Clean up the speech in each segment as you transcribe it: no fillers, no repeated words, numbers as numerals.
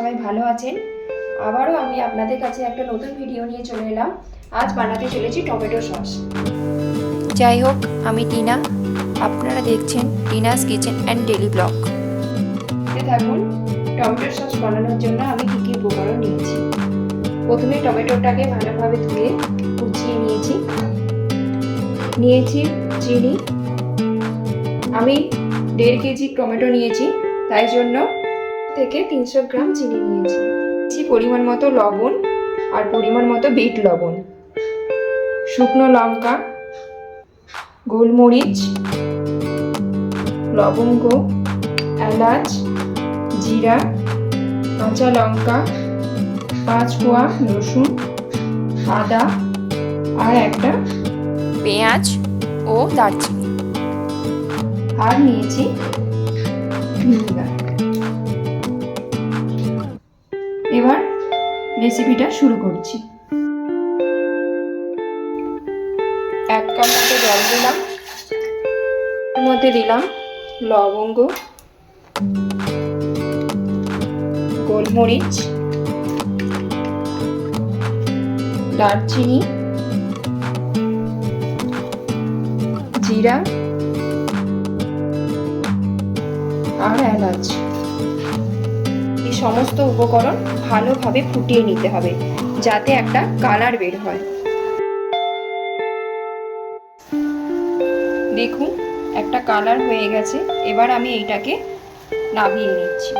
সবাই ভালো আছেন। আবারও আমি আপনাদের কাছে একটা নতুন ভিডিও নিয়ে চলে এলাম। আজ বানাতে চলেছি টমেটো সস। যাই হোক, আমি টিনা, আপনারা দেখছেন Tina's kitchen and daily blog. থাকুন। টমেটো সস বানানোর জন্য আমি কী কী উপকরণ নিয়েছি। প্রথমে টমেটোটাকে ভালোভাবে ধুয়ে কুচিয়ে নিয়েছি চিনি। আমি 1.5 কেজি টমেটো নিয়েছি, তাই জন্য থেকে 300 গ্রাম চিনি নিয়েছি। পরিমাণ মতো লবণ আর পরিমাণ মতো বিট লবণ, শুকনো লঙ্কা, গোলমরিচ, লবঙ্গ, এলাচ, জিরা, কাঁচা লঙ্কা, 5 কোয়া রসুন, আদা আর একটা পেঁয়াজ ও দারচিনি। আর নিয়েছি ভিনেগার। এবার রেসিপিটা শুরু করছি। 1 কাপ মতো জল দিলাম, এর মধ্যে দিলাম লবঙ্গ, গোলমরিচ, দারচিনি, জিরা আর এলাচ। এই সমস্ত উপকরণ ভালোভাবে ফুটিয়ে নিতে হবে যাতে একটা কালার বের হয়। দেখুন, একটা কালার হয়ে গেছে। এবার আমি এইটাকে নামিয়ে নিচ্ছি।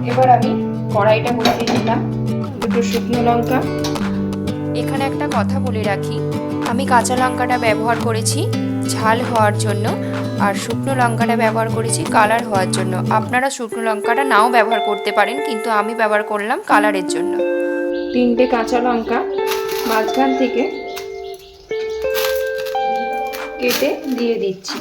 এবার আমি কড়াইটা বসিয়ে দিলাম। 2 শুকনো লঙ্কা। এখানে একটা কথা বলে রাখি, আমি কাঁচা লঙ্কাটা ব্যবহার করেছি ঝাল হওয়ার জন্য, আর শুকনো লঙ্কাটা ব্যবহার করেছি কালার হওয়ার জন্য। আপনারা শুকনো লঙ্কাটা নাও ব্যবহার করতে পারেন, কিন্তু আমি ব্যবহার করলাম কালারের জন্য। 3টে কাঁচা লঙ্কা মাঝখান থেকে কেটে দিয়ে দিচ্ছি।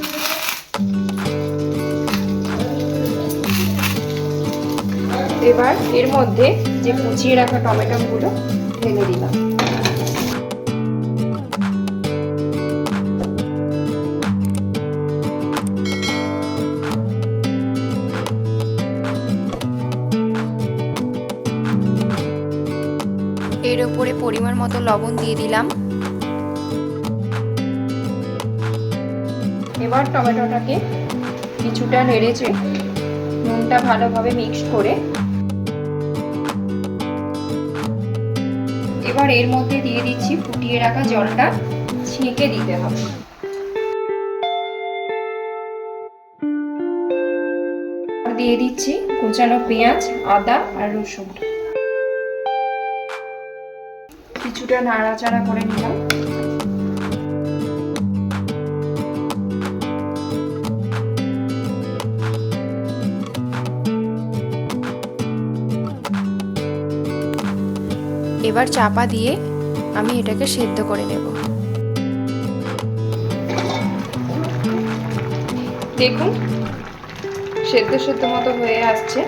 এবার এর মধ্যে যে কুচিয়ে রাখা টমেটোগুলো ঢেলে দিলাম। এর উপরে পরিমাণ মতো লবণ দিয়ে দিলাম। এবার টমেটোটাকে কিছুটা নেড়েচে নুনটা ভালোভাবে মিক্স করে এবার এর মধ্যে দিয়ে দিচ্ছি ফুটিয়ে রাখা জলটা। ছেঁকে দিতে হবে। দিয়ে দিচ্ছি কুচানো পেঁয়াজ, আদা আর রসুন। কিছুটা নাড়াচাড়া করে নিলাম। এবার চাপা দিয়ে আমি এটাকে সেদ্ধ করে নেব। দেখুন, সেদ্ধ মতো হয়ে আসছে।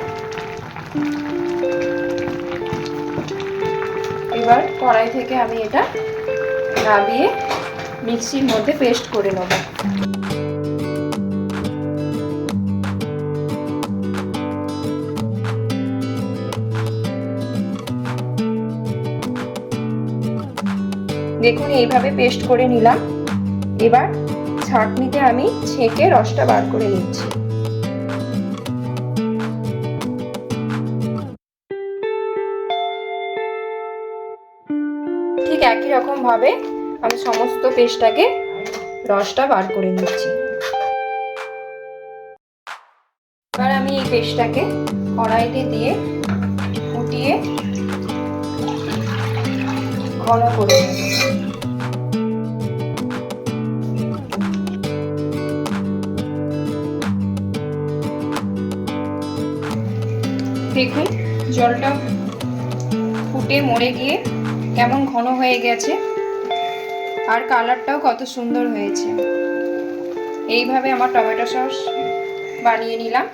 এবার কড়াই থেকে আমি এটা নামিয়ে মিক্সির মধ্যে পেস্ট করে নেব। দেখুন, এইভাবে পেস্ট করে নিলাম। এবার ছাঁকনিতে আমি ছেঁকে রসটা বার করে নিচ্ছি। ঠিক একই রকম ভাবে আমি সমস্ত পেস্টটাকে রসটা বার করে নিচ্ছি। এবার আমি এই পেস্টটাকে কড়াইতে দিয়ে ফুটিয়ে ঘন করে নেব। দেখুন, জলটা ফুটে মরে গিয়ে কেমন ঘন হয়ে গেছে, আর কালারটাও কত সুন্দর হয়েছে। এইভাবে আমার টমেটো সস বানিয়ে নিলাম।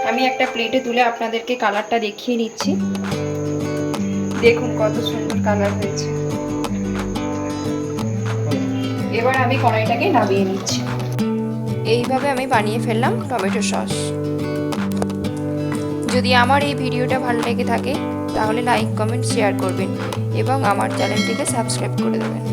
আমি একটা প্লেটে তুলে আপনাদেরকে কালারটা দেখিয়ে নিচ্ছি। দেখুন কত সুন্দর কালার হয়েছে। এবার আমি কড়াইটাকে নামিয়ে নিচ্ছি। এইভাবে আমি বানিয়ে ফেললাম টমেটো সস। যদি আমার এই ভিডিওটা ভালো লেগে থাকে তাহলে লাইক, কমেন্ট, শেয়ার করবেন এবং আমার চ্যানেলটিকে সাবস্ক্রাইব করে দেবেন।